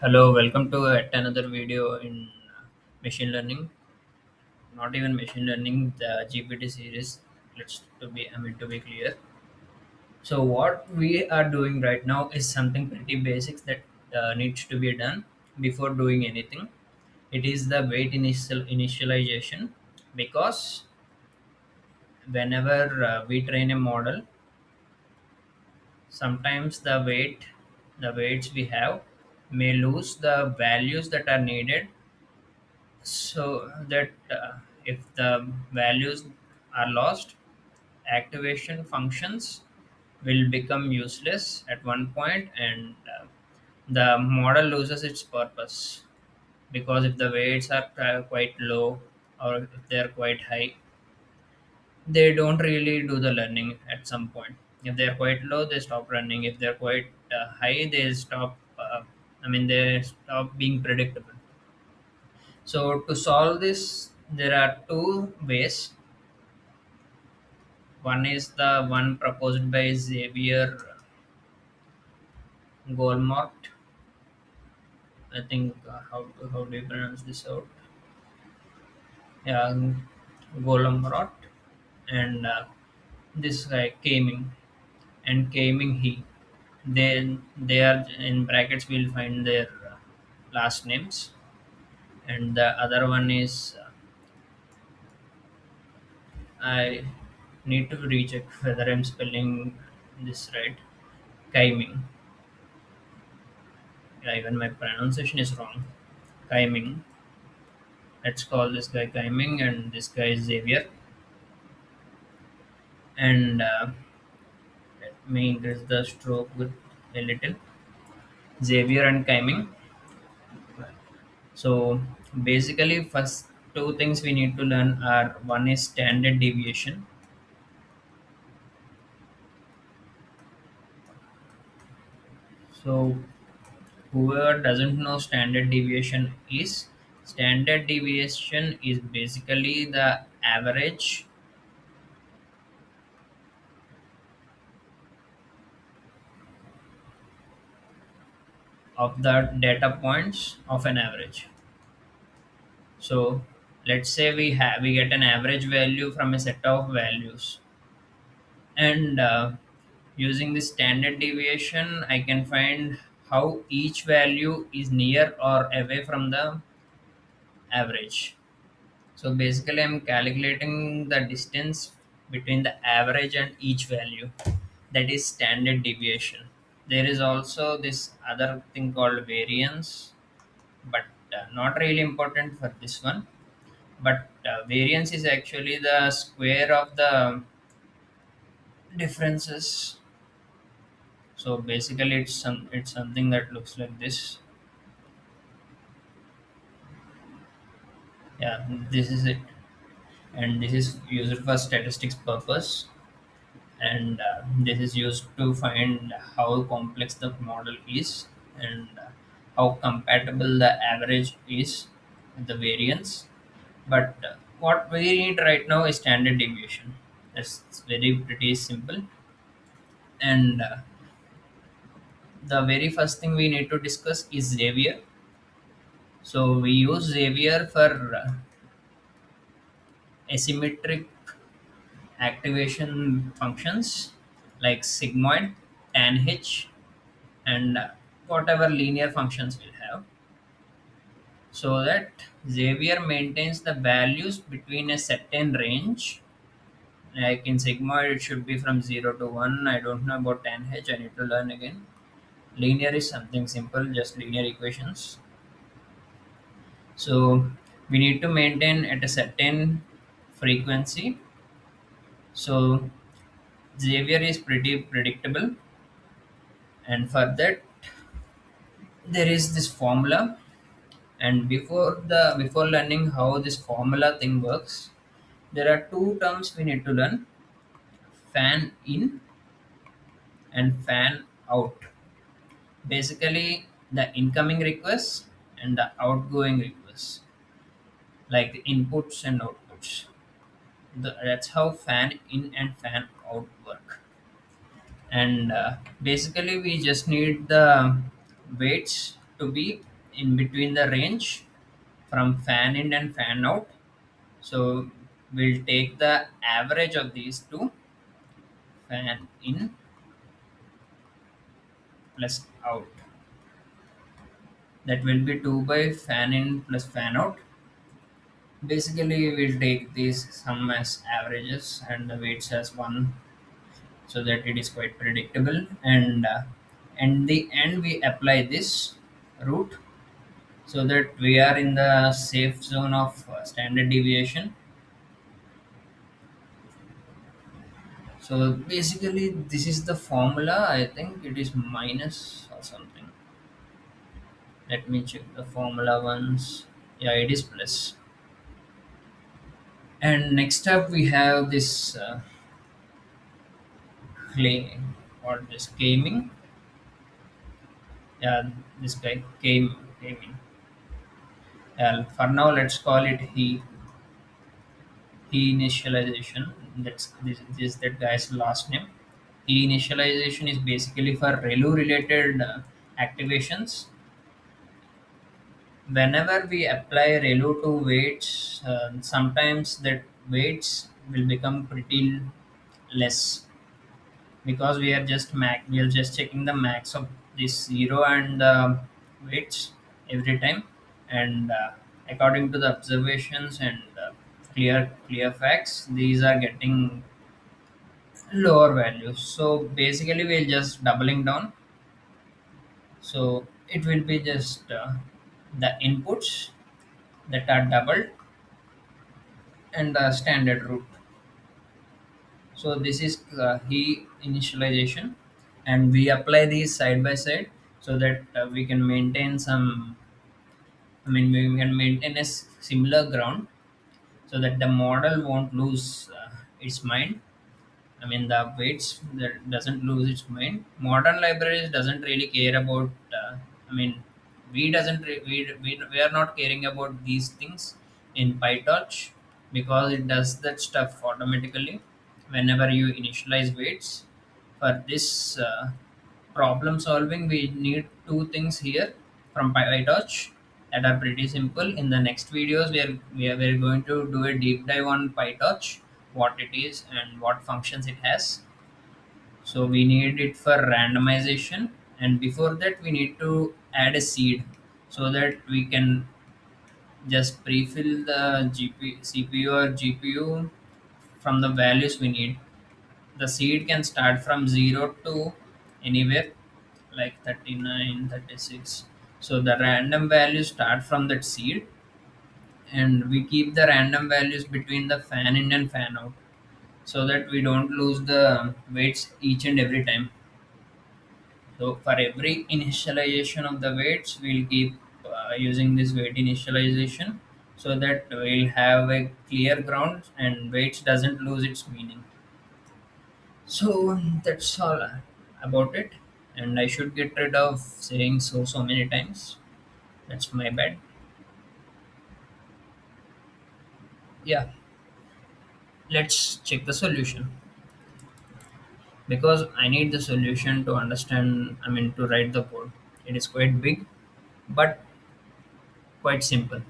Hello, welcome to yet another video in machine learning. Not even machine learning, the GPT series. To be clear. So what we are doing right now is something pretty basics that needs to be done before doing anything. It is the weight initialization because whenever we train a model, sometimes the weights we have may lose the values that are needed so that if the values are lost, activation functions will become useless at one point, and the model loses its purpose, because if the weights are quite low or if they are quite high, they don't really do the learning at some point. If they are quite low, they stop running. If they're quite high, they stop they stop being predictable. So to solve this, there are two ways. One is the one proposed by Xavier Golmort. I think how do you pronounce this out? Yeah, Golomrot, and this guy Kaiming and Kaiming he. They are in brackets. We'll find their last names, and the other one is I need to recheck whether I'm spelling this right. Kaiming. Yeah, even my pronunciation is wrong. Kaiming. Let's call this guy Kaiming and this guy is Xavier. And let me increase the stroke with a little. Xavier and Kaiming. So basically, first two things we need to learn are, one is standard deviation. So whoever doesn't know standard deviation is basically the average of the data points of an average. So let's say we get an average value from a set of values, and using the standard deviation, I can find how each value is near or away from the average. So basically, I'm calculating the distance between the average and each value. That is standard deviation. There is also this other thing called variance, but not really important for this one. But variance is actually the square of the differences. So basically, it's something that looks like this. Yeah, this is it, and this is used for statistics purpose, and this is used to find how complex the model is, and how compatible the average is with the variance. But what we need right now is standard deviation. That's very pretty simple, and the very first thing we need to discuss is Xavier. So we use Xavier for asymmetric activation functions like sigmoid, tanh, and whatever linear functions we'll have, so that Xavier maintains the values between a certain range. Like in sigmoid, it should be from 0 to 1. I don't know about tanh, I need to learn again. Linear is something simple, just linear equations. So we need to maintain at a certain frequency. So Xavier is pretty predictable, and for that there is this formula. And before learning how this formula thing works, there are two terms we need to learn: fan in and fan out. Basically, the incoming requests and the outgoing requests, like the inputs and outputs. That's how fan in and fan out work. And basically, we just need the weights to be in between the range from fan in and fan out. So we'll take the average of these two, fan in plus out. That will be 2 by fan in plus fan out. Basically, we'll take these sum as averages and the weights as 1, so that it is quite predictable. And the end we apply this root, so that we are in the safe zone of standard deviation. So basically, this is the formula. I think it is minus or something. Let me check the formula once. Yeah, it is plus. And next up, we have this clay or this gaming. Yeah, this guy came gaming. For now, let's call it he initialization. This is that guy's last name. He initialization is basically for relu related activations. Whenever we apply relu to weights, sometimes that weights will become pretty less, because we are just checking the max of this zero and weights every time. And according to the observations and clear facts, these are getting lower values. So basically we're just doubling down. So it will be just the inputs that are doubled and the standard root. So this is he initialization, and we apply these side by side, so that we can maintain some. I mean, we can maintain a similar ground, so that the model won't lose its mind. I mean, the weights that doesn't lose its mind. Modern libraries doesn't really care about. I mean, we doesn't re- we are not caring about these things in PyTorch, because it does that stuff automatically whenever you initialize weights. For this problem solving, we need two things here from PyTorch that are pretty simple. In the next videos, we're going to do a deep dive on PyTorch, what it is and what functions it has. So we need it for randomization, and before that we need to add a seed, so that we can just pre-fill the CPU or GPU from the values we need. The seed can start from 0 to anywhere, like 39, 36. So the random values start from that seed, and we keep the random values between the fan in and fan out, so that we don't lose the weights each and every time. So for every initialization of the weights, we'll keep using this weight initialization, so that we'll have a clear ground and weights doesn't lose its meaning. So that's all about it. And I should get rid of saying so many times. That's my bad. Yeah, let's check the solution, because I need the solution to understand. I mean, to write the code. It is quite big, but quite simple.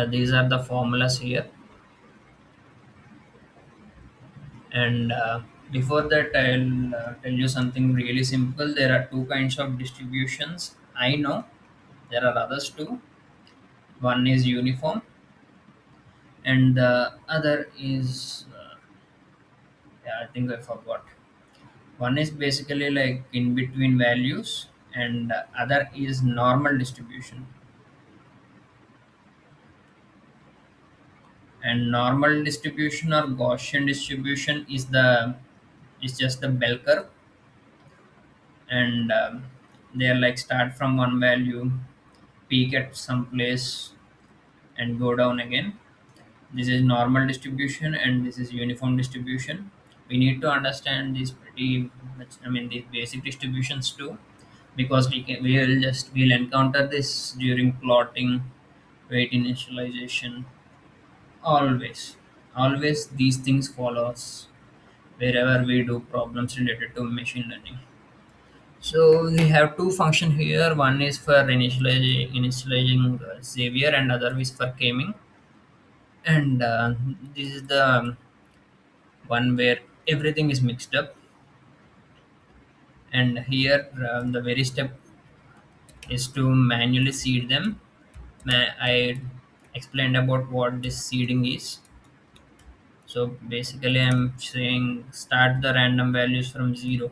These are the formulas here. And before that, I'll tell you something really simple. There are two kinds of distributions. I know there are others too. One is uniform, and the other is, yeah, I think I forgot. One is basically like in between values, and other is normal distribution. And normal distribution or Gaussian distribution is just the bell curve, and they are like start from one value, peak at some place, and go down again. This is normal distribution and this is uniform distribution. We need to understand these pretty much, I mean, these basic distributions too, because we'll encounter this during plotting, weight initialization. Always these things follow us. wherever we do problems related to machine learning. So we have two function here. One is for initializing Xavier, and other is for Kaiming. And this is the one where everything is mixed up. And here the very step is to manually seed them. I explained about what this seeding is. So basically, I'm saying start the random values from zero,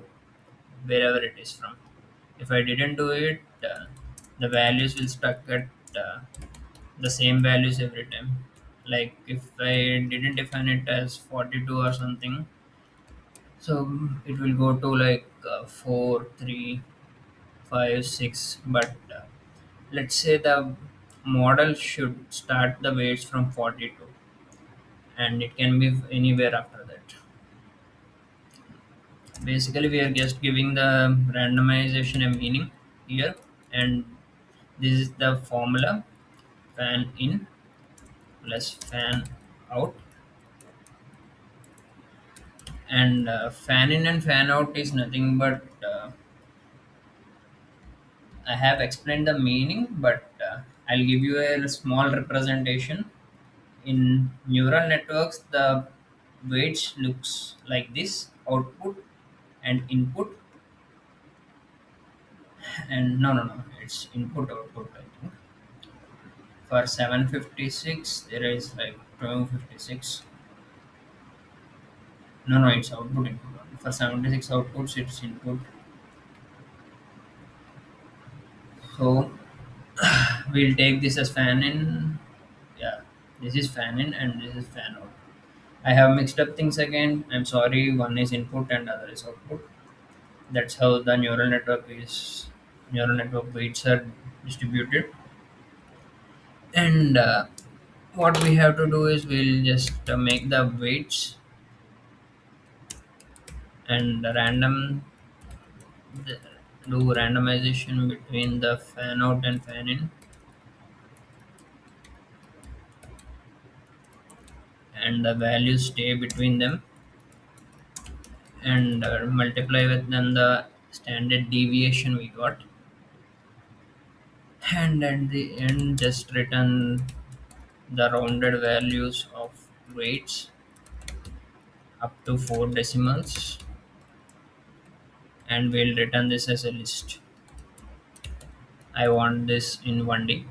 wherever it is from. If I didn't do it, the values will stuck at the same values every time. Like if I didn't define it as 42 or something, so it will go to like 4, 3, 5, 6. But let's say the model should start the weights from 42, and it can be anywhere after that. Basically, we are just giving the randomization a meaning here, and this is the formula: fan in plus fan out. And fan in and fan out is nothing but I have explained the meaning, but I'll give you a small representation. In neural networks, the weights looks like this: output and input. And no, it's input output. I think for 756 there is like 1256. No, it's output input. For 76 outputs, it's input. So we'll take this as fan in. Yeah, this is fan in and this is fan out. I have mixed up things again. I'm sorry. One is input and other is output. That's how the neural network is. Neural network weights are distributed. And what we have to do is we'll just make the weights and random do randomization between the fan out and fan in, and the values stay between them, and multiply with them the standard deviation we got, and at the end just return the rounded values of weights up to 4 decimals, and we'll return this as a list. I want this in 1D.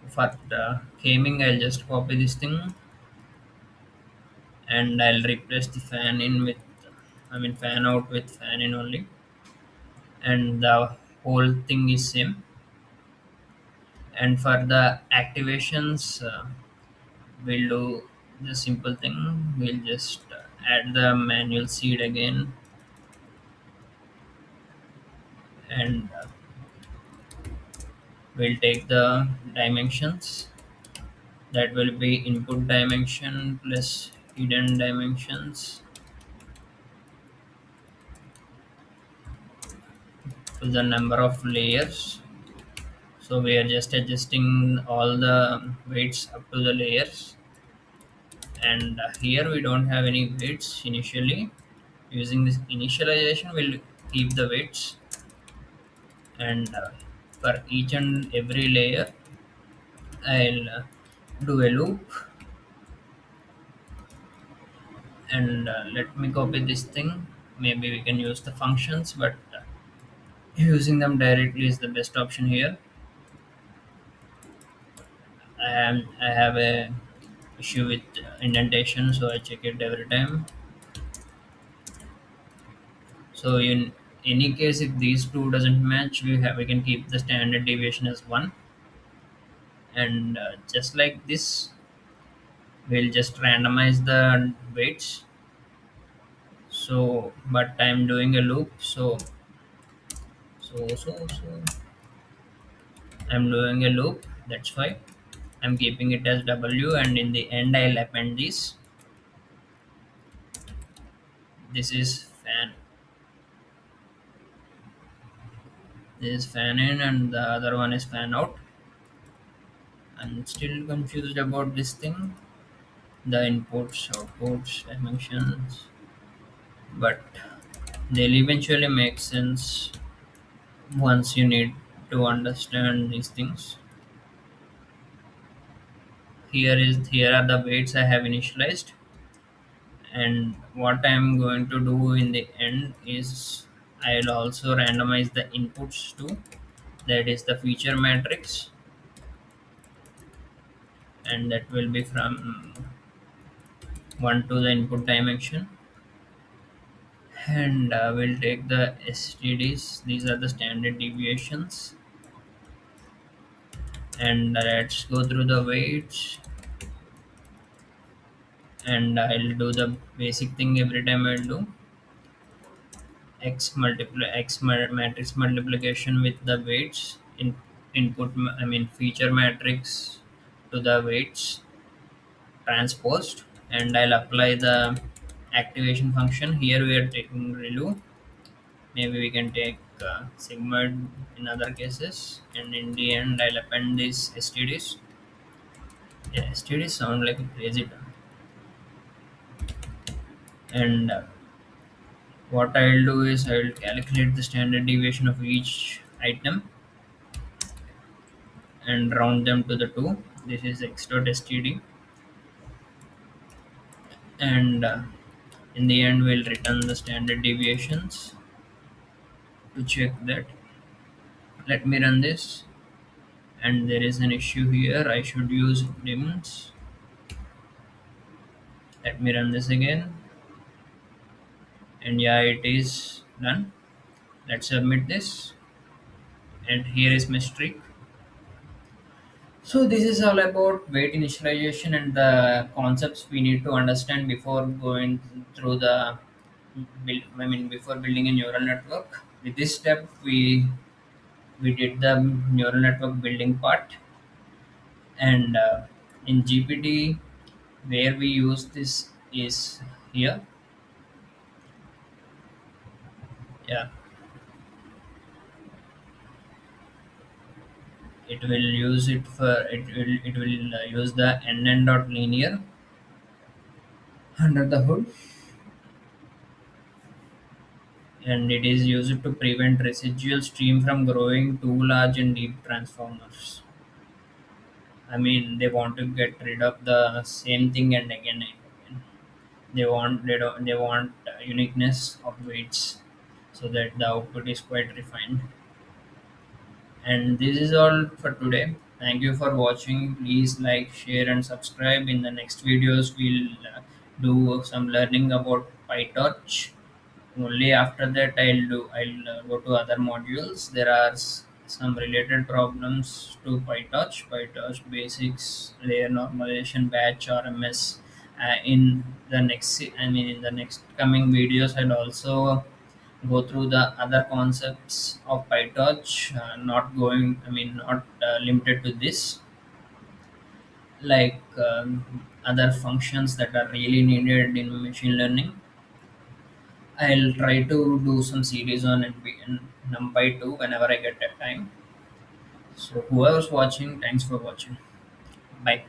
For the gaming, I'll just copy this thing, and I'll replace the fan in with, I mean fan out with fan in only, and the whole thing is same. And for the activations, we'll do the simple thing. We'll just add the manual seed again, and we'll take the dimensions. That will be input dimension plus hidden dimensions to the number of layers. So we are just adjusting all the weights up to the layers, and here we don't have any weights initially. Using this initialization, we'll keep the weights, and for each and every layer, I'll do a loop, and let me copy this thing. Maybe we can use the functions, but using them directly is the best option here. I have a issue with indentation, so I check it every time. So in any case, if these two doesn't match, we can keep the standard deviation as 1, and just like this, we'll just randomize the weights. So, but I'm doing a loop, so I'm doing a loop. That's why I'm keeping it as W, and in the end, I'll append this. This is fan. This is fan in, and the other one is fan out. I'm still confused about this thing. the inputs, outputs, dimensions, but they'll eventually make sense once you need to understand these things. Here are the weights I have initialized, and what I'm going to do in the end is I'll also randomize the inputs too. That is the feature matrix, and that will be from 1 to the input dimension. And we'll take the STDs. These are the standard deviations, and let's go through the weights. And I'll do the basic thing every time I'll do matrix multiplication with the weights in I mean feature matrix to the weights transposed, and I'll apply the activation function. Here we are taking relu. Maybe we can take sigmoid in other cases, and in the end I'll append these STDs. Yeah, STDs sound like a crazy term. And what I'll do is I'll calculate the standard deviation of each item and round them to the 2. This is x.std, and in the end we'll return the standard deviations to check that. Let me run this, and there is an issue here. I should use dims. Let me run this again, and yeah, it is done. Let's submit this, and here is my streak. So this is all about weight initialization and the concepts we need to understand before going through the before building a neural network. With this step, we did the neural network building part, and in GPT, where we use this is here. Yeah, it will use the nn dot linear under the hood, and it is used to prevent residual stream from growing too large in deep transformers. I mean, they want to get rid of the same thing and again and again. They want uniqueness of weights, so that the output is quite refined. And this is all for today. Thank you for watching. Please like, share, and subscribe. In the next videos, we'll do some learning about PyTorch. Only after that I'll go to other modules. There are some related problems to PyTorch basics, layer normalization, batch, RMS. In the in the next coming videos, I'll also go through the other concepts of PyTorch. Not limited to this, like other functions that are really needed in machine learning. I'll try to do some series on NumPy 2 whenever I get that time. So whoever's watching, thanks for watching. Bye.